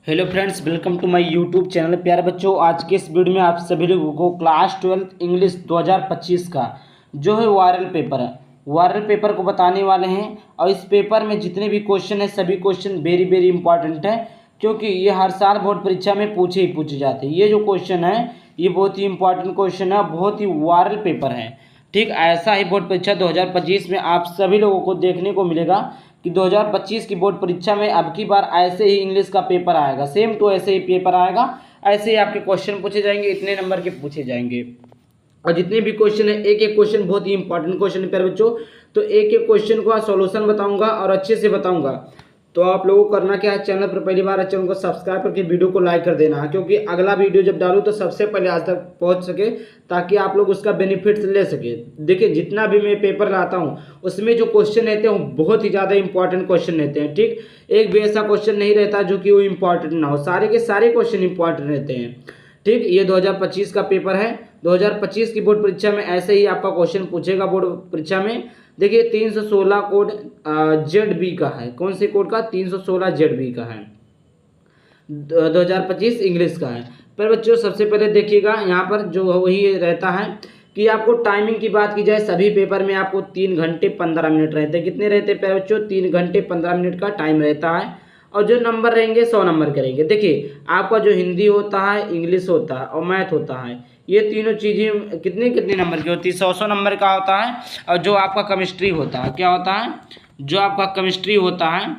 Hello friends, welcome to my YouTube channel. प्यारे बच्चों, आज के इस वीडियो में आप सभी लोगों को क्लास 12 इंग्लिश 2025 का जो है वायरल पेपर को बताने वाले हैं। और इस पेपर में जितने भी क्वेश्चन हैं सभी क्वेश्चन वेरी वेरी इंपॉर्टेंट है, क्योंकि ये हर साल बोर्ड परीक्षा में पूछे जाते हैं। ये जो क्वेश्चन है ये बहुत ही इंपॉर्टेंट क्वेश्चन है, बहुत ही वायरल पेपर है। ठीक ऐसा ही बोर्ड परीक्षा 2025 में आप सभी लोगों को देखने को मिलेगा कि 2025 की बोर्ड परीक्षा में अब की बार ऐसे ही इंग्लिश का पेपर आएगा, सेम टू ऐसे ही पेपर आएगा, ऐसे ही आपके क्वेश्चन पूछे जाएंगे, इतने नंबर के पूछे जाएंगे। और जितने भी क्वेश्चन है एक एक क्वेश्चन बहुत ही इंपॉर्टेंट क्वेश्चन है प्यारे बच्चों। तो एक एक क्वेश्चन को सॉल्यूशन बताऊंगा और अच्छे से बताऊंगा। तो आप लोगों को करना क्या है, चैनल पर पहली बार चैनल को सब्सक्राइब करके वीडियो को लाइक कर देना है, क्योंकि अगला वीडियो जब डालूँ तो सबसे पहले आज तक पहुंच सके, ताकि आप लोग उसका बेनिफिट ले सके। देखिए, जितना भी मैं पेपर लाता हूं उसमें जो क्वेश्चन रहते हैं बहुत ही ज़्यादा इंपॉर्टेंट क्वेश्चन रहते हैं। ठीक, एक भी ऐसा क्वेश्चन नहीं रहता जो कि वो इंपॉर्टेंट ना हो, सारे के सारे क्वेश्चन इंपॉर्टेंट रहते हैं। ठीक, ये 2025 का पेपर है। 2025 की बोर्ड परीक्षा में ऐसे ही आपका क्वेश्चन पूछेगा बोर्ड परीक्षा में। देखिए, 316 कोड ZB का है। कौन से कोड का? 316 ZB का है, 2025 इंग्लिश का है। पर बच्चों सबसे पहले देखिएगा, यहाँ पर जो वही रहता है कि आपको टाइमिंग की बात की जाए, सभी पेपर में आपको 3 घंटे 15 मिनट रहते हैं। कितने रहते हैं प्यारे बच्चों? 3 घंटे 15 मिनट का टाइम रहता है। और जो नंबर रहेंगे 100 नंबर के रहेंगे। देखिए, आपका जो हिंदी होता है, इंग्लिश होता है और मैथ होता है, ये तीनों चीज़ें कितने कितने नंबर की होती है? 100 नंबर का होता है। और जो आपका केमिस्ट्री होता है, क्या होता है? जो आपका केमिस्ट्री होता है,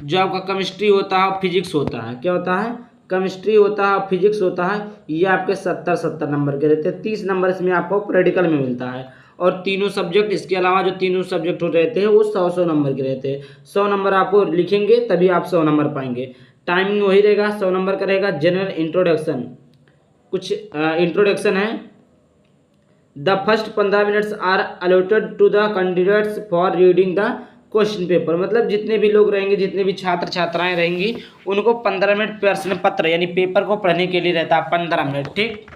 जो आपका केमिस्ट्री होता है, फिजिक्स होता है, क्या होता है? केमिस्ट्री होता है, फिजिक्स होता है, ये आपके 70 नंबर के रहते हैं। 30 नंबर इसमें आपको प्रैक्टिकल में मिलता है। और तीनों सब्जेक्ट, इसके अलावा जो तीनों सब्जेक्ट रहते हैं वो 100 नंबर के रहते हैं। 100 नंबर आपको लिखेंगे तभी आप 100 नंबर पाएंगे। टाइमिंग वही रहेगा, 100 नंबर का रहेगा। जनरल इंट्रोडक्शन, कुछ इंट्रोडक्शन है। The first 15 minutes are allotted to the candidates for reading the question paper. मतलब जितने भी लोग रहेंगे, जितने भी छात्र छात्राएं रहेंगी, उनको 15 मिनट प्रश्न पत्र यानी पेपर को पढ़ने के लिए रहता है। 15 मिनट, ठीक,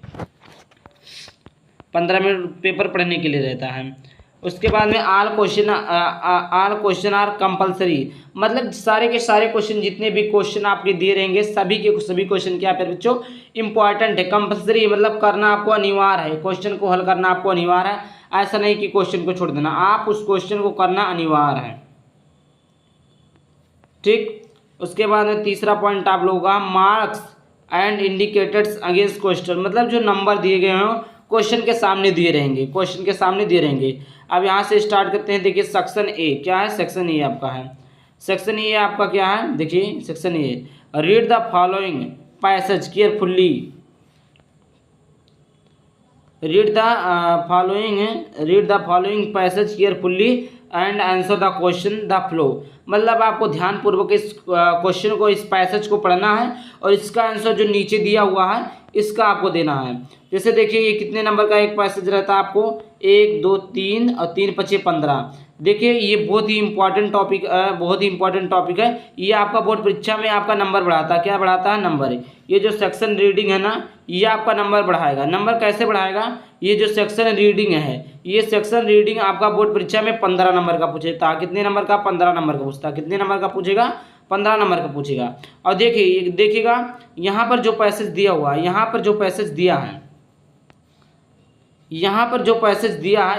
15 मिनट पेपर पढ़ने के लिए रहता है। उसके बाद में ऑल क्वेश्चन आर कंपलसरी। मतलब सारे के सारे क्वेश्चन, जितने भी क्वेश्चन आपके दिए रहेंगे, सभी के सभी क्वेश्चन क्या है बच्चों? इंपॉर्टेंट है। कंपलसरी मतलब करना आपको अनिवार्य है, क्वेश्चन को हल करना आपको अनिवार्य है। ऐसा नहीं कि क्वेश्चन को छोड़ देना, आप उस क्वेश्चन को करना अनिवार्य है। ठीक, उसके बाद में तीसरा पॉइंट आप लोगों का marks and indicators against question. मतलब जो नंबर दिए गए हों क्वेश्चन के सामने दिए रहेंगे, क्वेश्चन के सामने दिए रहेंगे। अब यहाँ से स्टार्ट करते हैं। देखिए, सेक्शन ए क्या है? सेक्शन ए आपका है। सेक्शन ए आपका क्या है? देखिए, section A, read the following passage carefully. Read the following passage carefully and answer the question the flow. मतलब आपको ध्यानपूर्वक इस क्वेश्चन को, इस पैसेज को पढ़ना है और इसका आंसर जो नीचे दिया हुआ है इसका आपको देना है। जैसे देखिए, ये कितने नंबर का एक पैसेज रहता है आपको? 1 2 3 और 3 5 15। देखिए, ये बहुत ही इंपॉर्टेंट टॉपिक है। ये आपका बोर्ड परीक्षा में आपका नंबर बढ़ाता है। क्या बढ़ाता है? नंबर। ये जो सेक्शन रीडिंग है ना, ये आपका नंबर बढ़ाएगा। नंबर कैसे बढ़ाएगा? ये जो सेक्शन रीडिंग है, ये सेक्शन रीडिंग आपका बोर्ड परीक्षा में 15 नंबर का पूछेगा। कितने नंबर का? 15 नंबर का पूछता है। कितने नंबर का पूछेगा? 15 नंबर का पूछेगा। और देखिएगा यहाँ पर जो पैसेज दिया हुआ है, यहाँ पर जो पैसेज दिया है,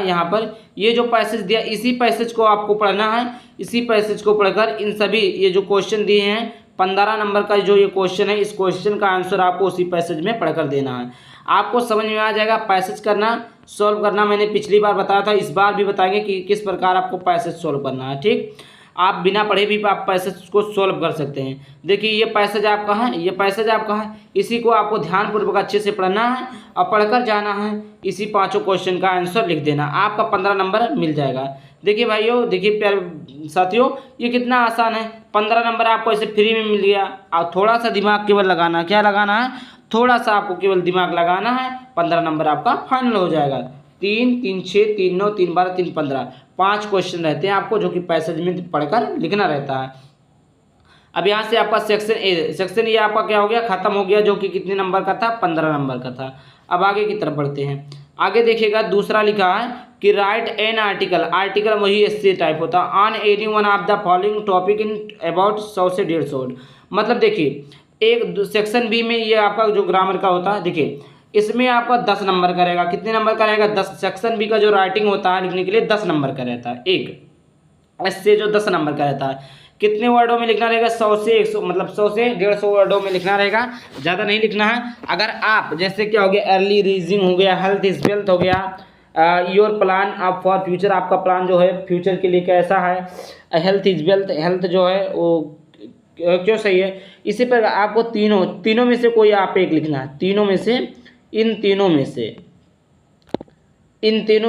यहाँ पर ये जो पैसेज दिया, इसी पैसेज को आपको पढ़ना है। इसी पैसेज को पढ़कर इन सभी ये जो क्वेश्चन दिए हैं 15 नंबर का जो ये क्वेश्चन है, इस क्वेश्चन का आंसर आपको उसी पैसेज में पढ़कर देना है। आपको समझ में आ जाएगा पैसेज करना, सॉल्व करना। मैंने पिछली बार बताया था, इस बार भी बताएंगे कि किस प्रकार आपको पैसेज सॉल्व करना है। ठीक, आप बिना पढ़े भी आप पैसेज को सॉल्व कर सकते हैं। देखिए, ये पैसेज आपका है, इसी को आपको ध्यानपूर्वक अच्छे से पढ़ना है और पढ़कर जाना है। इसी 5 क्वेश्चन का आंसर लिख देना, आपका 15 नंबर मिल जाएगा। देखिए भाइयों, देखिए प्यारे साथियों, ये कितना आसान है। 15 नंबर आपको ऐसे फ्री में मिल गया। और थोड़ा सा दिमाग केवल लगाना है। क्या लगाना है? थोड़ा सा आपको केवल दिमाग लगाना है, 15 नंबर आपका फाइनल हो जाएगा। 3 3 6 3 9 3 12 3 15 5 क्वेश्चन रहते हैं आपको, जो कि पैसेज में पढ़कर लिखना रहता है। अब यहाँ से आपका सेक्शन ए आपका क्या हो गया? खत्म हो गया, जो कि कितने नंबर का था? 15 नंबर का था। अब आगे की तरफ बढ़ते हैं। आगे देखिएगा दूसरा लिखा है कि राइट एन आर्टिकल, आर्टिकल वही एस्से टाइप होता है, on any one of the following topic in about 100 से 150 वर्ड। मतलब देखिए एक सेक्शन बी में ये आपका जो ग्रामर का होता है, देखिए इसमें आपका 10 नंबर का रहेगा। कितने नंबर का रहेगा? 10। सेक्शन बी का जो राइटिंग होता है लिखने के लिए 10 नंबर का रहता है। एक एस्से जो 10 नंबर का रहता है, कितने वर्डों में लिखना रहेगा? 100 से 100, मतलब 100 से 150 वर्डों में लिखना रहेगा, ज़्यादा नहीं लिखना है। अगर आप जैसे क्या हो गया, अर्ली रीजिंग हो गया, हेल्थ इज वेल्थ हो गया, योर प्लान आप फॉर फ्यूचर, आपका प्लान जो है फ्यूचर के लिए कैसा है, हेल्थ इज वेल्थ, हेल्थ जो है वो क्यों सही है, इसी पर आपको तीनों में से कोई आप एक लिखना है। तीनों में से, इन तीनों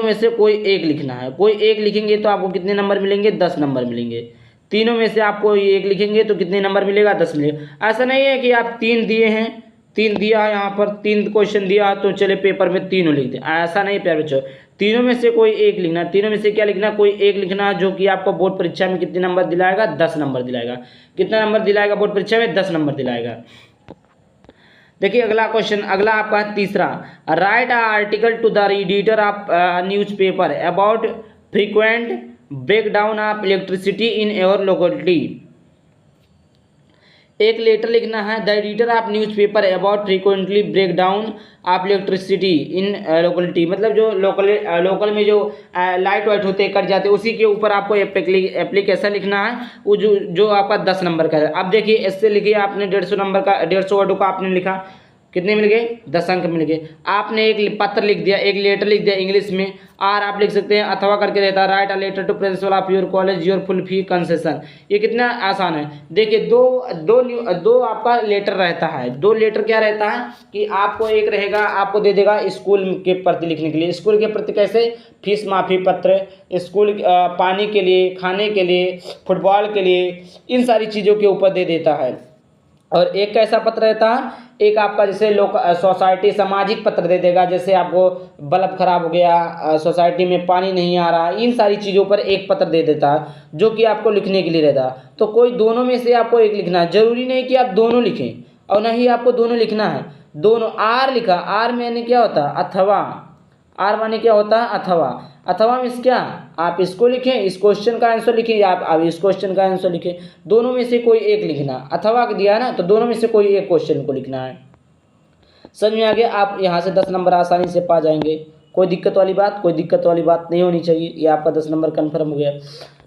में से कोई एक लिखना है। कोई एक लिखेंगे तो आपको कितने नंबर मिलेंगे? 10 नंबर मिलेंगे। तीनों में से आप कोई एक लिखेंगे तो कितने नंबर मिलेगा? 10 मिलेगा। ऐसा नहीं है कि आप 3 दिए हैं, 3 दिया है, यहाँ पर 3 क्वेश्चन दिया है तो चले पेपर में तीनों लिख दें, ऐसा नहीं प्यारे बच्चों। तीनों में से कोई एक लिखना है। तीनों में से क्या लिखना है? कोई एक लिखना है, जो कि आपको बोर्ड परीक्षा में कितने नंबर दिलाएगा? 10 नंबर दिलाएगा। कितना नंबर दिलाएगा बोर्ड परीक्षा में? 10 नंबर दिलाएगा। देखिए अगला क्वेश्चन, अगला आपका है तीसरा, right a article to the editor of newspaper about frequent breakdown of electricity in your locality. एक लेटर लिखना है, the editor of newspaper about frequently breakdown of electricity in locality. मतलब जो लोकल में जो लाइट वाइट होते cut जाते, उसी के ऊपर आपको एप्लीकेशन लिखना है, वो जो आपका 10 नंबर का है। अब देखिए इससे लिखिए, आपने 150 नंबर का, 150 वर्डों का आपने लिखा, कितने मिल गए? 10 अंक मिल गए। आपने एक पत्र लिख दिया, एक लेटर लिख दिया इंग्लिश में, और आप लिख सकते हैं अथवा करके रहता है, write a letter to principal of your college your full fee concession. ये कितना आसान है। देखिए दो आपका लेटर रहता है। 2 लेटर क्या रहता है कि आपको एक रहेगा, आपको दे देगा स्कूल के प्रति लिखने के लिए। स्कूल के प्रति कैसे? फीस माफ़ी पत्र, स्कूल पानी के लिए, खाने के लिए, फुटबॉल के लिए, इन सारी चीज़ों के ऊपर दे देता है। और एक कैसा पत्र रहता है? एक आपका जैसे सोसाइटी सामाजिक पत्र दे देगा, जैसे आपको बल्ब खराब हो गया, सोसाइटी में पानी नहीं आ रहा, इन सारी चीज़ों पर एक पत्र दे देता है, जो कि आपको लिखने के लिए रहता है। तो कोई दोनों में से आपको एक लिखना है। जरूरी नहीं कि आप दोनों लिखें, और ना ही आपको दोनों लिखना है। दोनों, आर लिखा, आर माने क्या होता है? अथवा। आर माने क्या होता है? अथवा। अथवा मीन्स क्या? आप इसको लिखें, इस क्वेश्चन का आंसर लिखें, या आप इस क्वेश्चन का आंसर लिखें, दोनों में से कोई एक लिखना। अथवा दिया है ना, तो दोनों में से कोई एक क्वेश्चन को लिखना है। समझ में आ गया? आप यहाँ से 10 नंबर आसानी से पा जाएंगे। कोई दिक्कत वाली बात नहीं होनी चाहिए। ये आपका 10 नंबर कन्फर्म हो गया।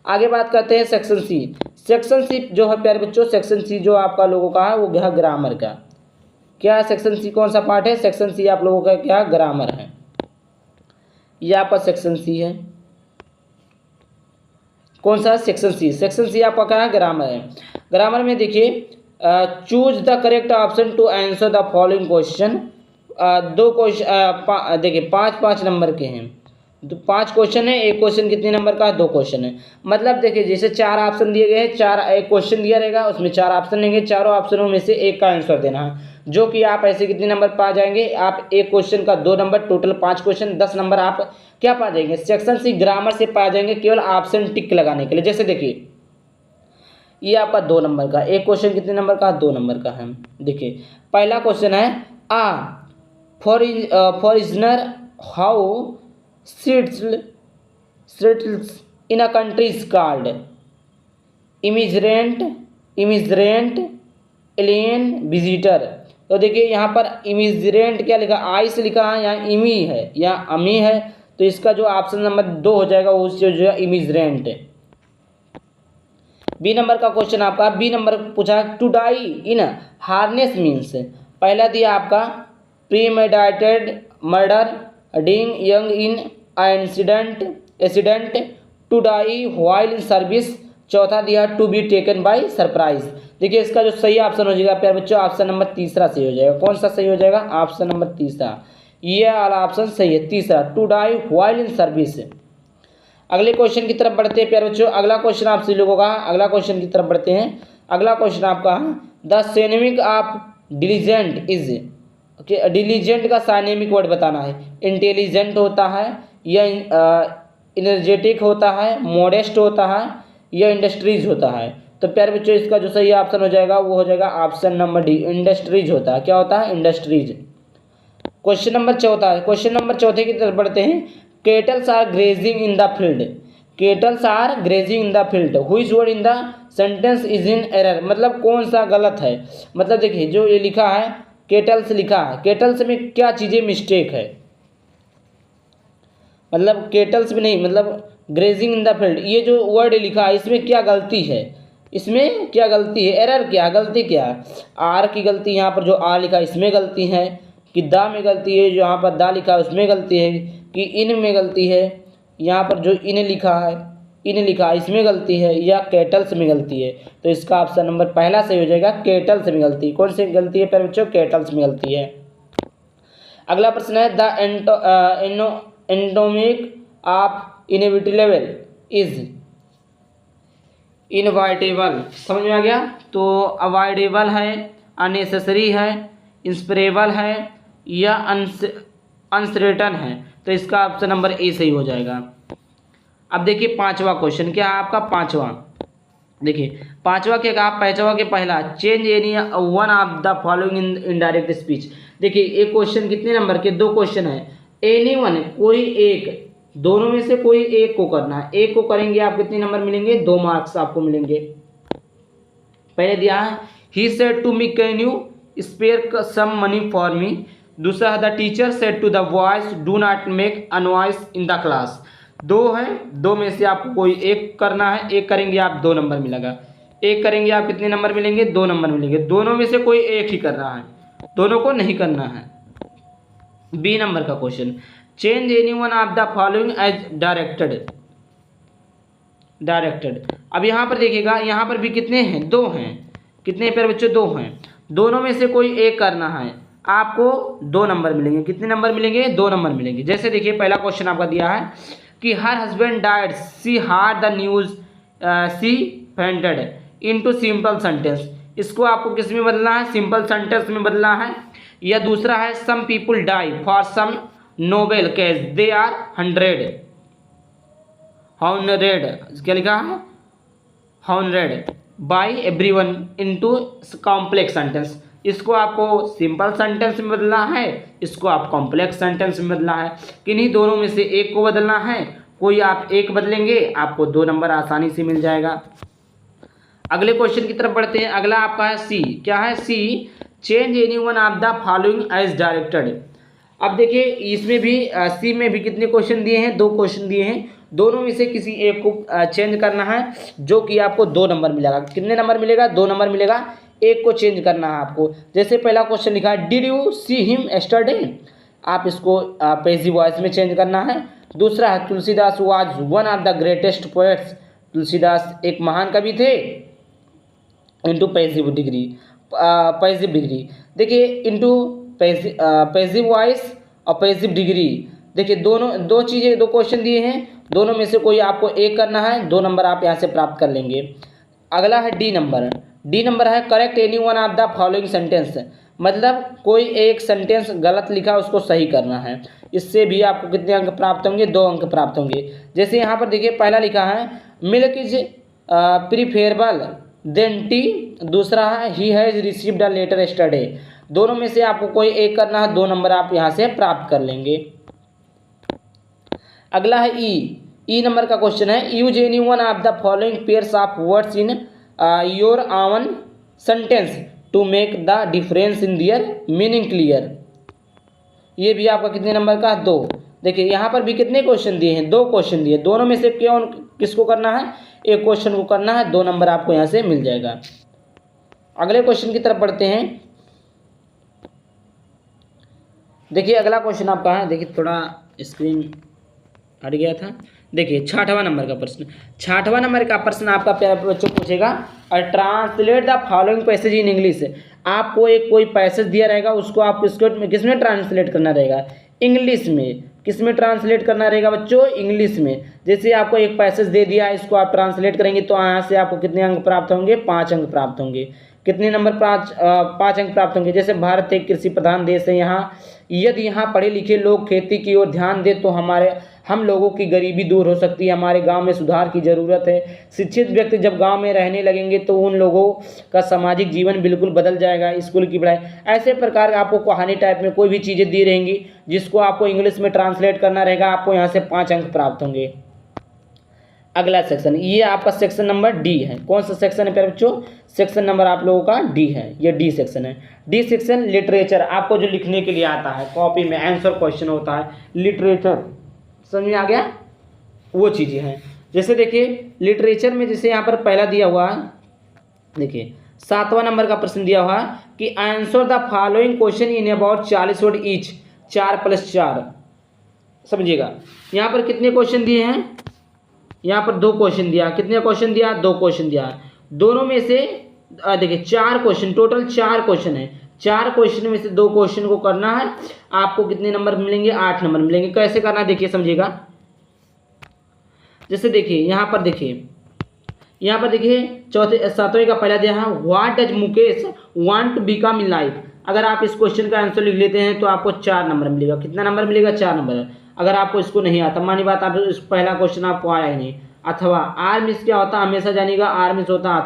आगे बात करते हैं सेक्शन सी। सेक्शन सी जो है प्यारे बच्चों, सेक्शन सी जो आपका लोगों का है वो है ग्रामर का। क्या सेक्शन सी कौन सा पार्ट है? सेक्शन सी आप लोगों का क्या? ग्रामर है। ये आपका सेक्शन सी है। कौन सा? Section C. सेक्शन सी आपका क्या है? ग्रामर है। ग्रामर में देखिए, choose the correct option to answer the following question. 2 question देखिए 5-5 नंबर के हैं, तो 5 क्वेश्चन है। एक क्वेश्चन कितने नंबर का? 2 क्वेश्चन है। मतलब देखिए जैसे 4 ऑप्शन दिए गए हैं, एक क्वेश्चन दिया रहेगा, उसमें 4 ऑप्शन लेंगे, चारों ऑप्शनों में से एक का आंसर देना है, जो कि आप ऐसे कितने नंबर पा जाएंगे? आप एक क्वेश्चन का 2 नंबर, टोटल 5 क्वेश्चन, 10 नंबर आप क्या पा जाएंगे? सेक्शन सी ग्रामर से पा जाएंगे, केवल ऑप्शन टिक लगाने के लिए। जैसे देखिए ये आपका 2 नंबर का, एक क्वेश्चन कितने नंबर का? 2 नंबर का है। देखिए पहला क्वेश्चन है, foreigner who settles in a country is called immigrant, alien, visitor. तो देखिए यहाँ पर इमिग्रेंट क्या लिखा? आई से लिखा है, यहाँ इमी है या अमी है, तो इसका जो ऑप्शन नंबर 2 हो जाएगा वो जो है इमिग्रेंट। बी नंबर का क्वेश्चन आपका, बी नंबर पूछा, to die in harness means. पहला दिया आपका premeditated murder, dying young in accident, to die while in service. चौथा दिया to be taken by surprise. देखिए इसका जो सही ऑप्शन हो जाएगा प्यारे बच्चों, ऑप्शन नंबर तीसरा सही हो जाएगा। कौन सा सही हो जाएगा? ऑप्शन नंबर तीसरा, ये वाला ऑप्शन सही है, तीसरा, to die while in service. अगले क्वेश्चन की तरफ बढ़ते हैं प्यारे बच्चों। अगला क्वेश्चन आपसे लोगों का, अगला क्वेश्चन की तरफ बढ़ते हैं। अगला क्वेश्चन आपका, the synonym of diligent is. Okay, diligent का साइनेमिक वर्ड बताना है। इंटेलिजेंट होता है, या एनर्जेटिक होता है, मॉडेस्ट होता है, या इंडस्ट्रीज होता है। तो प्यारे बच्चों इसका जो सही ऑप्शन हो जाएगा वो हो जाएगा ऑप्शन नंबर डी, इंडस्ट्रीज होता है। क्या होता है? इंडस्ट्रीज। क्वेश्चन नंबर चौथा है, क्वेश्चन नंबर चौथे की तरफ बढ़ते हैं। Cattles are grazing in the field, cattles are grazing in the field, which word in the sentence is in error, मतलब कौन सा गलत है। मतलब देखिए जो ये लिखा है केटल्स लिखा है, केटल्स में क्या चीज़ें मिस्टेक है, मतलब केटल्स में नहीं, मतलब ग्रेजिंग इन द फील्ड, ये जो वर्ड लिखा है इसमें क्या गलती है, इसमें क्या गलती है, एरर क्या, गलती क्या है। आर की गलती यहाँ पर जो आर लिखा है इसमें गलती है, कि दा में गलती है, जो यहाँ पर दा लिखा है उसमें गलती है, कि इन में गलती है, यहाँ पर जो इन लिखा है इसमें गलती है, या केटल्स में गलती है। तो इसका ऑप्शन नंबर पहला सही हो जाएगा, केटल्स में गलती। कौन सी गलती है प्यारे बच्चों, केटल्स में गलती है। अगला प्रश्न है the एंडोमिक of inevitable is inevitable, समझ में आ गया। तो अवॉइडेबल है, अननेसेसरी है, इंस्पिरेबल है, या अनसर्टेन है। तो इसका ऑप्शन नंबर ए सही हो जाएगा। अब देखिए पांचवा क्वेश्चन क्या है आपका, पांचवा देखिए पांचवा क्या कहा, पांचवा के पहला change any one of the following in indirect speech. देखिए एक क्वेश्चन कितने नंबर के, दो क्वेश्चन है। एनी वन कोई एक, दोनों में से कोई एक को करना है, एक को करेंगे आप कितने नंबर मिलेंगे, 2 मार्क्स आपको मिलेंगे। पहले दिया है he said to me can you spare some money for me. दूसरा है the teacher said to the boys do not make a noise in the class. दो है, दो में से आपको कोई एक करना है, एक करेंगे आप 2 नंबर मिलेगा, एक करेंगे आप कितने नंबर मिलेंगे, 2 नंबर मिलेंगे। दोनों में से कोई एक ही करना है, दोनों को नहीं करना है। बी नंबर का question change any one of the following as directed. अब यहाँ पर देखिएगा, यहाँ पर भी कितने हैं, 2 हैं, कितने पेयर बच्चों, 2 हैं। दोनों में से कोई एक करना है, आपको 2 नंबर मिलेंगे। कितने नंबर मिलेंगे, 2 नंबर मिलेंगे। जैसे देखिए पहला क्वेश्चन आपका दिया है कि her husband died, she heard the news, she fainted into simple sentence. इसको आपको किस में बदलना है, सिंपल सेंटेंस में बदलना है। या दूसरा है some people die for some noble cause they are 100, क्या लिखा है, 100 by everyone into complex sentence. इसको आपको सिंपल सेंटेंस में बदलना है, इसको आप कॉम्प्लेक्स सेंटेंस में बदलना है। किन्हीं दोनों में से एक को बदलना है, कोई आप एक बदलेंगे, आपको 2 नंबर आसानी से मिल जाएगा। अगले क्वेश्चन की तरफ बढ़ते हैं। अगला आपका है सी, क्या है C change any one of the following as directed. अब देखिए इसमें भी सी में भी कितने क्वेश्चन दिए हैं, 2 क्वेश्चन दिए हैं। दोनों में से किसी एक को चेंज करना है, जो कि आपको 2 नंबर मिलेगा। कितने नंबर मिलेगा, 2 नंबर मिलेगा। एक को चेंज करना है आपको। जैसे पहला क्वेश्चन लिखा है did you see him yesterday, आप इसको पैसिव वॉइस में चेंज करना है। दूसरा है Tulsidas was one of the greatest poets, Tulsidas एक महान कवि थे, इनटू पैसिव डिग्री। देखिए इनटू पैसिव वॉइस और पैसिव डिग्री। देखिए दोनों 2 चीज़ें, 2 क्वेश्चन दिए हैं, दोनों में से कोई आपको एक करना है, 2 नंबर आप यहाँ से प्राप्त कर लेंगे। अगला है डी नंबर। डी नंबर है correct any one of the following sentence, मतलब कोई एक सेंटेंस गलत लिखा उसको सही करना है। इससे भी आपको कितने अंक प्राप्त होंगे, 2 अंक प्राप्त होंगे। जैसे यहाँ पर देखिए पहला लिखा है milk is preferable than tea, दूसरा है he has received a letter yesterday. दोनों में से आपको कोई एक करना है, 2 नंबर आप यहाँ से प्राप्त कर लेंगे। अगला है ई नंबर का क्वेश्चन है use any one of the following pairs of words in your own sentence to make the difference in their meaning clear. ये भी आपका कितने नंबर का, 2। देखिए यहाँ पर भी कितने क्वेश्चन दिए हैं, 2 क्वेश्चन दिए। दोनों में से किसको करना है, एक क्वेश्चन को करना है, 2 नंबर आपको यहाँ से मिल जाएगा। अगले क्वेश्चन की तरफ बढ़ते हैं। देखिए अगला क्वेश्चन आपका है, देखिए थोड़ा स्क्रीन हट गया था। देखिए 6वां नंबर का प्रश्न, 6वां नंबर का प्रश्न आपका प्यारे बच्चों पूछेगा translate the following passage in English. आपको एक कोई पैसेज दिया रहेगा, उसको आप किसमें ट्रांसलेट करना रहेगा, इंग्लिश में। किसमें ट्रांसलेट करना रहेगा बच्चों, इंग्लिश में। जैसे आपको एक पैसेज दे दिया है, इसको आप ट्रांसलेट करेंगे तो यहाँ से आपको कितने अंक प्राप्त होंगे, 5 अंक प्राप्त होंगे। कितने नंबर? 5 अंक प्राप्त होंगे। जैसे भारत एक कृषि प्रधान देश है, यहाँ यदि यहाँ पढ़े लिखे लोग खेती की ओर ध्यान दें तो हम लोगों की गरीबी दूर हो सकती है, हमारे गांव में सुधार की ज़रूरत है। शिक्षित व्यक्ति जब गांव में रहने लगेंगे तो उन लोगों का सामाजिक जीवन बिल्कुल बदल जाएगा। स्कूल की पढ़ाई, ऐसे प्रकार आपको कहानी टाइप में कोई भी चीज़ें दी रहेंगी जिसको आपको इंग्लिश में ट्रांसलेट करना रहेगा, आपको यहाँ से 5 अंक प्राप्त होंगे। अगला सेक्शन, ये आपका सेक्शन नंबर डी है। कौन सा सेक्शन है प्यारे बच्चों? सेक्शन नंबर आप लोगों का डी है, ये डी सेक्शन है। डी सेक्शन लिटरेचर, आपको जो लिखने के लिए आता है कॉपी में आंसर क्वेश्चन होता है लिटरेचर, समझ में आ गया? वो चीज़ें हैं। जैसे देखिए लिटरेचर में जैसे यहाँ पर पहला दिया हुआ है, देखिए 7वां नंबर का प्रश्न दिया हुआ है कि answer the following question in about 40 word each, 4+4, समझिएगा। यहाँ पर कितने क्वेश्चन दिए हैं? यहाँ पर 2 क्वेश्चन दिया। कितने क्वेश्चन दिया? 2 क्वेश्चन दिया। दोनों में से देखिए 4 क्वेश्चन, टोटल 4 क्वेश्चन है। 4 क्वेश्चन में से 2 क्वेश्चन को करना है, आपको कितने नंबर मिलेंगे? 8 नंबर मिलेंगे। कैसे करना है देखिए, समझिएगा। जैसे देखिए यहाँ पर देखिए 7वें का पहला दिया है, what does Mukesh want to become in life. अगर आप इस क्वेश्चन का आंसर लिख लेते हैं तो आपको 4 नंबर मिलेगा। कितना नंबर मिलेगा? 4 नंबर। अगर आपको इसको नहीं आता, मानी बात आप इस पहला क्वेश्चन आपको आया ही नहीं, अथवा आर मिस क्या होता है? हमेशा जानिएगा आर मिस होता है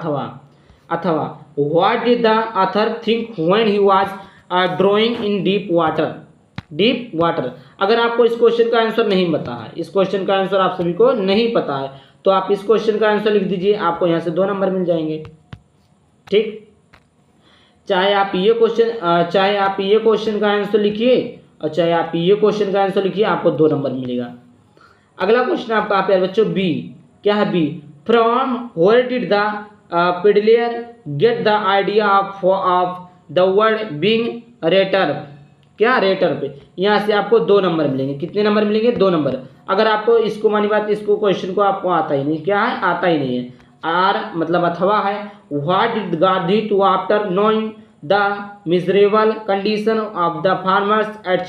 अथवा what did the author think when he was drawing in deep water. अगर आपको इस क्वेश्चन का आंसर नहीं पता है, इस क्वेश्चन का आंसर आप सभी को नहीं पता है, तो आप इस क्वेश्चन का आंसर लिख दीजिए, आपको यहाँ से 2 नंबर मिल जाएंगे। ठीक, चाहे आप ये क्वेश्चन का आंसर लिखिए और चाहे आप ये क्वेश्चन का आंसर लिखिए, आपको 2 नंबर मिलेगा। अगला क्वेश्चन आपका प्यारे बच्चों बी, क्या है B? From where did the pedlar get the idea of the word being rattrap. क्या? रेटर पे। यहाँ से आपको 2 नंबर मिलेंगे। कितने नंबर मिलेंगे? 2 नंबर। अगर आपको इसको मानी बात, इसको क्वेश्चन को आपको आता ही नहीं, क्या है? आता ही नहीं है। आर मतलब अथवा है। What did Gandhi to after knowing the miserable condition of the farmers at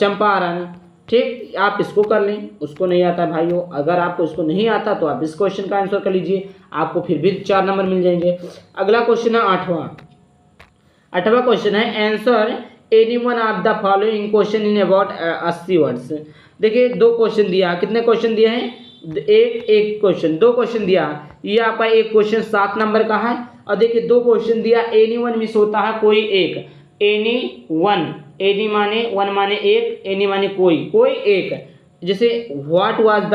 Champaran. ठीक, आप इसको कर लें, उसको नहीं आता भाइयों। अगर आपको इसको नहीं आता तो आप इस क्वेश्चन का आंसर कर लीजिए, आपको फिर भी 4 नंबर मिल जाएंगे। अगला क्वेश्चन है 8वां क्वेश्चन है, answer any one of the following question in about 80 words. देखिए 2 क्वेश्चन दिया। कितने क्वेश्चन दिए हैं? एक क्वेश्चन, 2 क्वेश्चन दिया। ये आपका एक क्वेश्चन 7 नंबर का है, और देखिए 2 क्वेश्चन दिया। एनी वन मिस होता है कोई एक, एनी वन, एनी माने वन माने एक, एनी माने कोई एक। जैसे what was the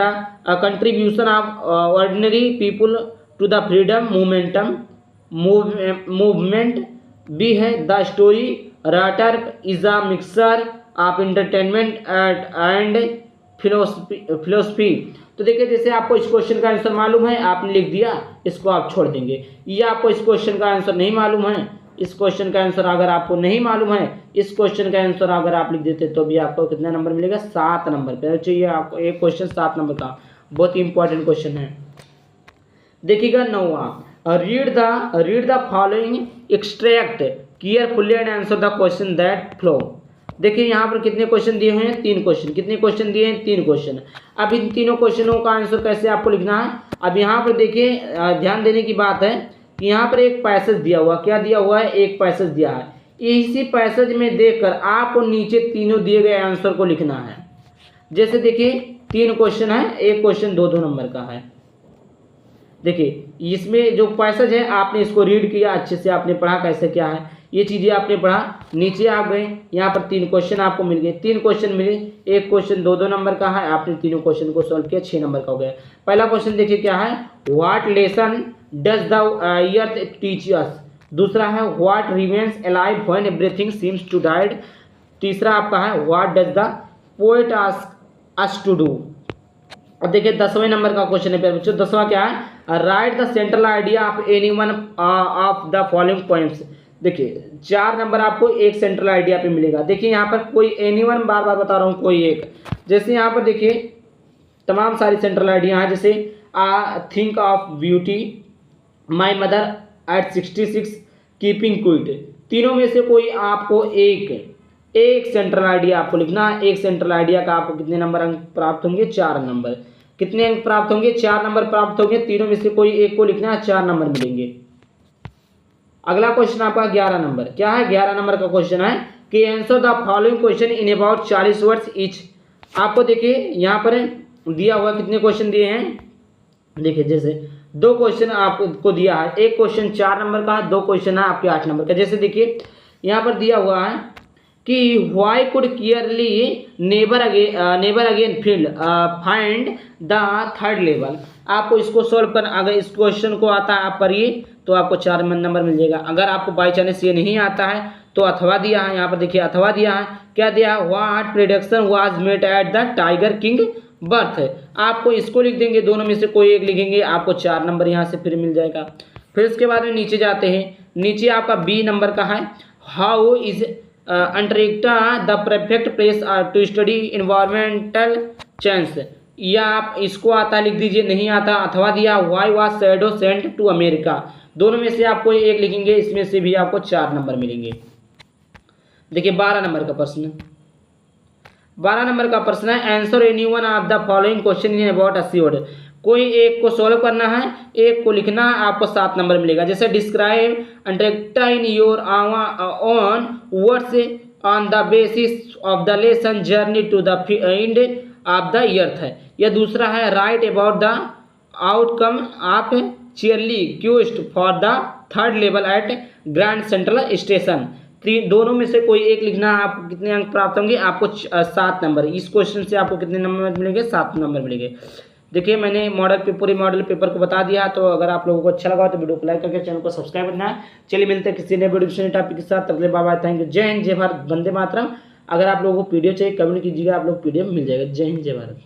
contribution of ordinary people to the freedom movement. B है the story writer is a mixture of entertainment and philosophy. तो देखिए जैसे आपको इस क्वेश्चन का आंसर मालूम है, आपने लिख दिया, इसको आप छोड़ देंगे। या आपको इस क्वेश्चन का आंसर नहीं मालूम है, इस क्वेश्चन का आंसर अगर आपको नहीं मालूम है, इस क्वेश्चन का आंसर अगर आप लिख देते तो भी आपको कितना नंबर मिलेगा? 7 नंबर पे चाहिए आपको। एक क्वेश्चन 7 नंबर का, बहुत ही इंपॉर्टेंट क्वेश्चन है। देखिएगा 9वां, read the following extract carefully and answer the question that follow. देखिए यहाँ पर कितने क्वेश्चन दिए हुए हैं? 3 क्वेश्चन। कितने क्वेश्चन दिए हैं? 3 क्वेश्चन। अब इन तीनों क्वेश्चनों का आंसर कैसे आपको लिखना है? अब यहाँ पर देखिए ध्यान देने की बात है कि यहाँ पर एक पैसेज दिया हुआ, क्या दिया हुआ है? एक पैसेज दिया है। इसी पैसेज में देखकर आपको नीचे तीनों दिए गए आंसर को लिखना है। जैसे देखिए 3 क्वेश्चन है, एक क्वेश्चन 2-2 नंबर का है। देखिए इसमें जो पैसेज है आपने इसको रीड किया, अच्छे से आपने पढ़ा कैसे क्या है, ये चीज़ें आपने पढ़ा। नीचे आप गए, यहाँ पर 3 क्वेश्चन आपको मिल गए। 3 क्वेश्चन मिले, एक क्वेश्चन 2-2 नंबर का है, आपने तीनों क्वेश्चन को सॉल्व किया, 6 नंबर का हो गया। पहला क्वेश्चन देखिए क्या है? What lesson does the earth teach us. दूसरा है what remains alive when everything seems to died. तीसरा आपका है what does the poet ask us to do. अब देखिए 10वें नंबर का क्वेश्चन है बच्चों। 10वां क्या है? Right the central idea of any one of the following points. देखिए 4 नंबर आपको एक सेंट्रल आइडिया पे मिलेगा। देखिए यहाँ पर कोई एनी वन, बार बार बता रहा हूँ, कोई एक। जैसे यहाँ पर देखिए तमाम सारी सेंट्रल आइडिया हैं, जैसे think of beauty, my mother eight 66, keeping quit. तीनों में से कोई आपको एक सेंट्रल आइडिया आपको लिखना है। एक सेंट्रल आइडिया का आपको कितने नंबर अंक प्राप्त होंगे? 4 नंबर। कितने अंक प्राप्त होंगे? 4 नंबर प्राप्त होंगे। तीनों में से कोई एक को लिखना है, 4 नंबर मिलेंगे। अगला क्वेश्चन आपका 11 नंबर, क्या है 11 नंबर का क्वेश्चन है कि answer the following question in about 40 words each. आपको देखिए यहाँ पर दिया हुआ कितने क्वेश्चन दिए हैं, देखिए जैसे 2 क्वेश्चन आपको दिया है, एक क्वेश्चन 4 नंबर का है, 2 क्वेश्चन है आपके 8 नंबर का। जैसे देखिए यहाँ पर दिया हुआ है कि why could clearly never again find the third level. आपको इसको सॉल्व करना, अगर इस क्वेश्चन को आता है आप करिए तो आपको 4 नंबर मिल जाएगा। अगर आपको बाई चांस ये नहीं आता है तो अथवा दिया है, यहाँ पर देखिए अथवा दिया है, क्या दिया है, what prediction was made at the tiger king birth. आपको इसको लिख देंगे, दोनों में से कोई एक लिखेंगे, आपको 4 नंबर यहाँ से फिर मिल जाएगा। फिर उसके बाद में नीचे जाते हैं, नीचे आपका बी नंबर का है, how is Antarctica the perfect place to study environmental change. या आप इसको आता लिख दीजिए, नहीं आता अथवा दिया, why was Shadow sent to America. दोनों में से आपको एक लिखेंगे, इसमें से भी आपको 4 नंबर मिलेंगे। देखिए 12 नंबर का प्रश्न, 12 नंबर का प्रश्न है answer any one of the following question in about 80 word. कोई एक को सॉल्व करना है, एक को लिखना है, आपको 7 नंबर मिलेगा। जैसे describe Antarctica in your own words on the basis of the lesson journey to the end of the earth है। यह दूसरा है write about the outcome of Charley's quest for the third level at grand central station. दोनों में से कोई एक लिखना है। आपको कितने अंक प्राप्त होंगे, आपको 7 नंबर। इस क्वेश्चन से आपको कितने नंबर मिलेंगे, 7 नंबर मिलेंगे। देखिए मैंने पूरे मॉडल पेपर को बता दिया। तो अगर आप लोगों को अच्छा लगा तो वीडियो को लाइक करके चैनल को सब्सक्राइब करना है। चलिए मिलते हैं किसी नए वीडियो टॉपिक के साथ, तब तक बाय बाय, थैंक यू, जय हिंद जय भारत, वंदे मातरम। अगर आप लोगों को पीडीएफ चाहिए कमेंट कीजिएगा, आप लोग पीडीएफ मिल जाएगा। जय हिंद जय भारत।